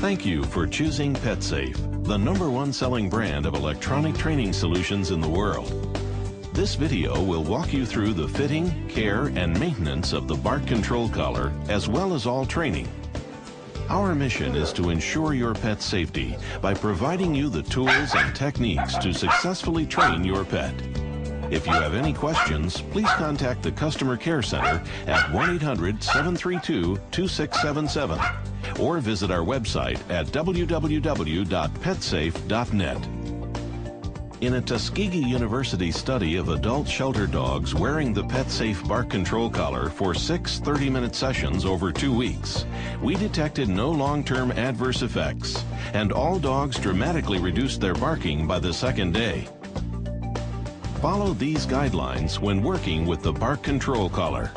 Thank you for choosing PetSafe, the #1 selling brand of electronic training solutions in the world. This video will walk you through the fitting, care, and maintenance of the bark control collar, as well as all training. Our mission is to ensure your pet's safety by providing you the tools and techniques to successfully train your pet. If you have any questions, please contact the Customer Care Center at 1-800-732-2677 or visit our website at www.petsafe.net. In a Tuskegee University study of adult shelter dogs wearing the PetSafe bark control collar for 6 30-minute sessions over 2 weeks, we detected no long-term adverse effects, and all dogs dramatically reduced their barking by the second day. Follow these guidelines when working with the bark control collar.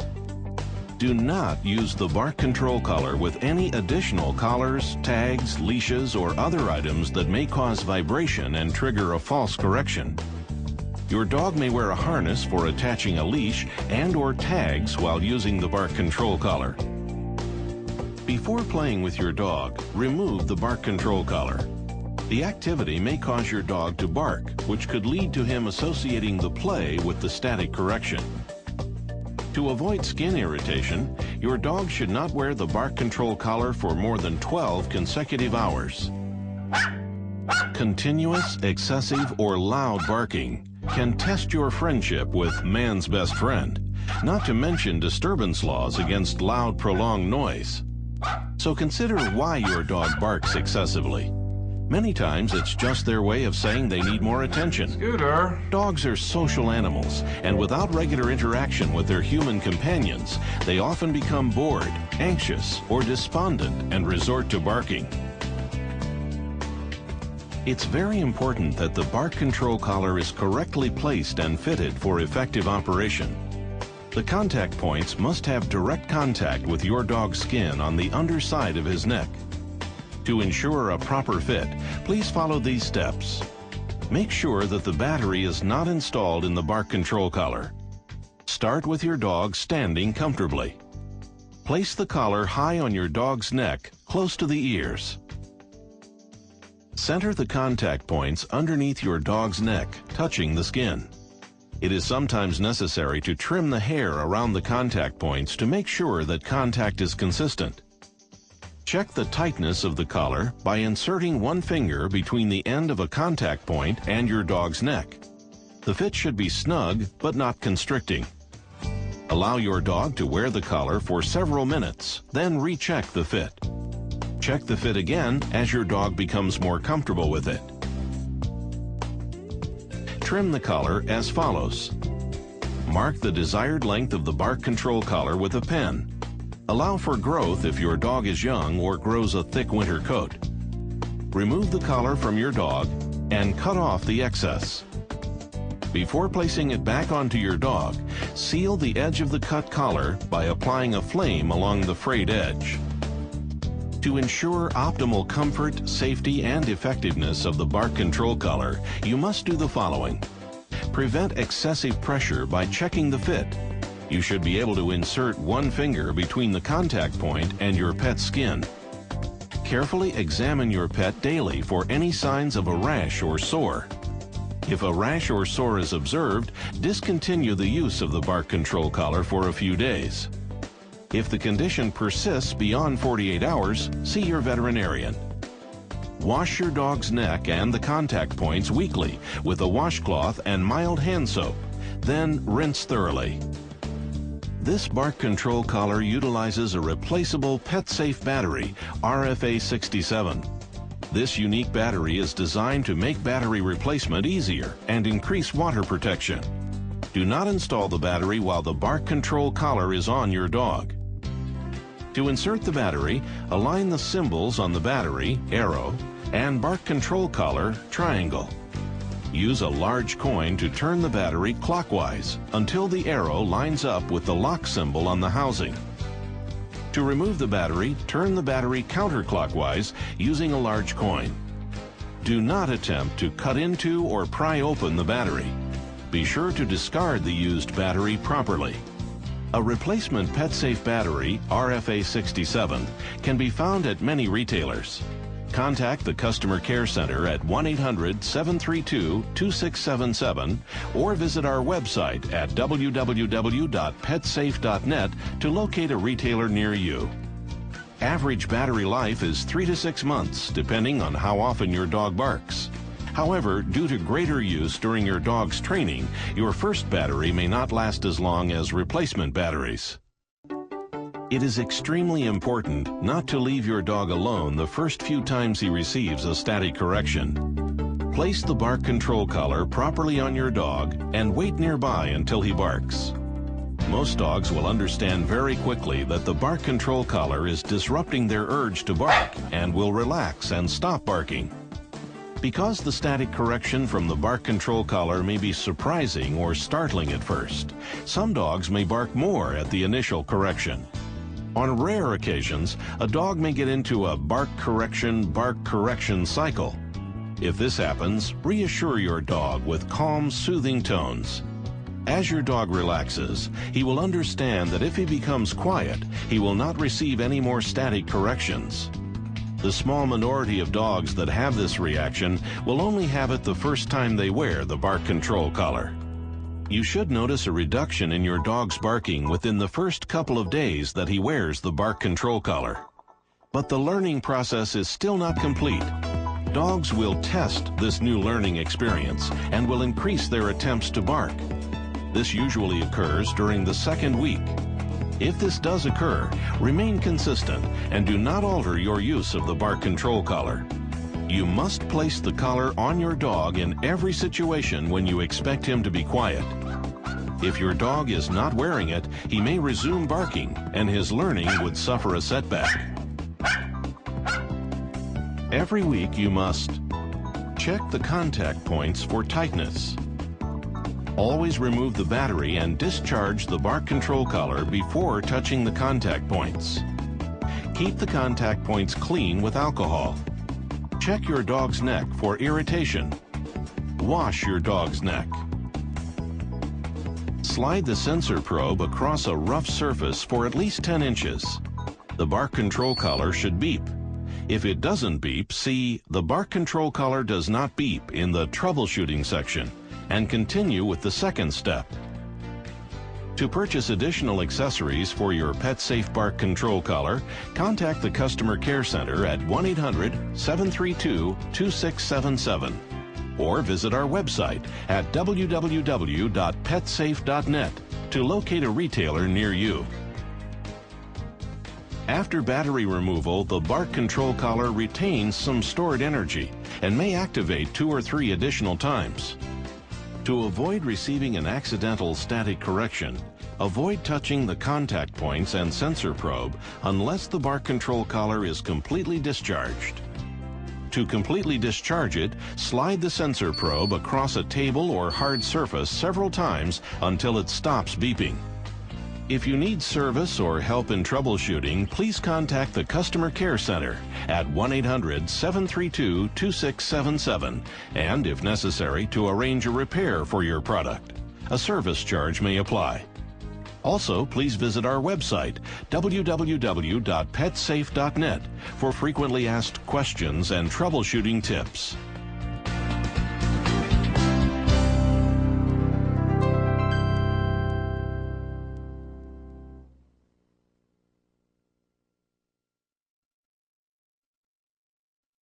Do not use the bark control collar with any additional collars, tags, leashes, or other items that may cause vibration and trigger a false correction. Your dog may wear a harness for attaching a leash and/or tags while using the bark control collar. Before playing with your dog, remove the bark control collar. The activity may cause your dog to bark, which could lead to him associating the play with the static correction. To avoid skin irritation, your dog should not wear the bark control collar for more than 12 consecutive hours. Continuous, excessive, or loud barking can test your friendship with man's best friend, not to mention disturbance laws against loud, prolonged noise. So consider why your dog barks excessively. Many times it's just their way of saying they need more attention. Scooter! Dogs are social animals, and without regular interaction with their human companions, they often become bored, anxious, or despondent and resort to barking. It's very important that the bark control collar is correctly placed and fitted for effective operation. The contact points must have direct contact with your dog's skin on the underside of his neck. To ensure a proper fit, please follow these steps. Make sure that the battery is not installed in the bark control collar. Start with your dog standing comfortably. Place the collar high on your dog's neck, close to the ears. Center the contact points underneath your dog's neck, touching the skin. It is sometimes necessary to trim the hair around the contact points to make sure that contact is consistent. Check the tightness of the collar by inserting one finger between the end of a contact point and your dog's neck. The fit should be snug but not constricting. Allow your dog to wear the collar for several minutes, then recheck the fit. Check the fit again as your dog becomes more comfortable with it. Trim the collar as follows. Mark the desired length of the bark control collar with a pen. Allow for growth if your dog is young or grows a thick winter coat. Remove the collar from your dog and cut off the excess. Before placing it back onto your dog, seal the edge of the cut collar by applying a flame along the frayed edge. To ensure optimal comfort, safety, and effectiveness of the bark control collar, you must do the following. Prevent excessive pressure by checking the fit. You should be able to insert one finger between the contact point and your pet's skin. Carefully examine your pet daily for any signs of a rash or sore. If a rash or sore is observed, discontinue the use of the bark control collar for a few days. If the condition persists beyond 48 hours, see your veterinarian. Wash your dog's neck and the contact points weekly with a washcloth and mild hand soap, then rinse thoroughly. This bark control collar utilizes a replaceable PetSafe battery, RFA67. This unique battery is designed to make battery replacement easier and increase water protection. Do not install the battery while the bark control collar is on your dog. To insert the battery, align the symbols on the battery, arrow, and bark control collar, triangle. Use a large coin to turn the battery clockwise until the arrow lines up with the lock symbol on the housing. To remove the battery, turn the battery counterclockwise using a large coin. Do not attempt to cut into or pry open the battery. Be sure to discard the used battery properly. A replacement PetSafe battery, RFA67, can be found at many retailers. Contact the Customer Care Center at 1-800-732-2677 or visit our website at www.petsafe.net to locate a retailer near you. Average battery life is 3 to 6 months, depending on how often your dog barks. However, due to greater use during your dog's training, your first battery may not last as long as replacement batteries. It is extremely important not to leave your dog alone the first few times he receives a static correction. Place the bark control collar properly on your dog and wait nearby until he barks. Most dogs will understand very quickly that the bark control collar is disrupting their urge to bark and will relax and stop barking. Because the static correction from the bark control collar may be surprising or startling at first, some dogs may bark more at the initial correction. On rare occasions, a dog may get into a bark correction cycle. If this happens, reassure your dog with calm, soothing tones. As your dog relaxes, he will understand that if he becomes quiet, he will not receive any more static corrections. The small minority of dogs that have this reaction will only have it the first time they wear the bark control collar. You should notice a reduction in your dog's barking within the first couple of days that he wears the bark control collar. But the learning process is still not complete. Dogs will test this new learning experience and will increase their attempts to bark. This usually occurs during the second week. If this does occur, remain consistent and do not alter your use of the bark control collar. You must place the collar on your dog in every situation when you expect him to be quiet. If your dog is not wearing it, he may resume barking and his learning would suffer a setback. Every week you must check the contact points for tightness. Always remove the battery and discharge the bark control collar before touching the contact points. Keep the contact points clean with alcohol. Check your dog's neck for irritation. Wash your dog's neck. Slide the sensor probe across a rough surface for at least 10 inches. The bark control collar should beep. If it doesn't beep, see the bark control collar does not beep in the troubleshooting section, and continue with the second step. To purchase additional accessories for your PetSafe bark control collar, contact the Customer Care Center at 1-800-732-2677 or visit our website at www.petsafe.net to locate a retailer near you. After battery removal, the bark control collar retains some stored energy and may activate 2 or 3 additional times. To avoid receiving an accidental static correction, avoid touching the contact points and sensor probe unless the bark control collar is completely discharged. To completely discharge it, slide the sensor probe across a table or hard surface several times until it stops beeping. If you need service or help in troubleshooting, please contact the Customer Care Center at 1-800-732-2677 and, if necessary, to arrange a repair for your product. A service charge may apply. Also, please visit our website, www.petsafe.net, for frequently asked questions and troubleshooting tips.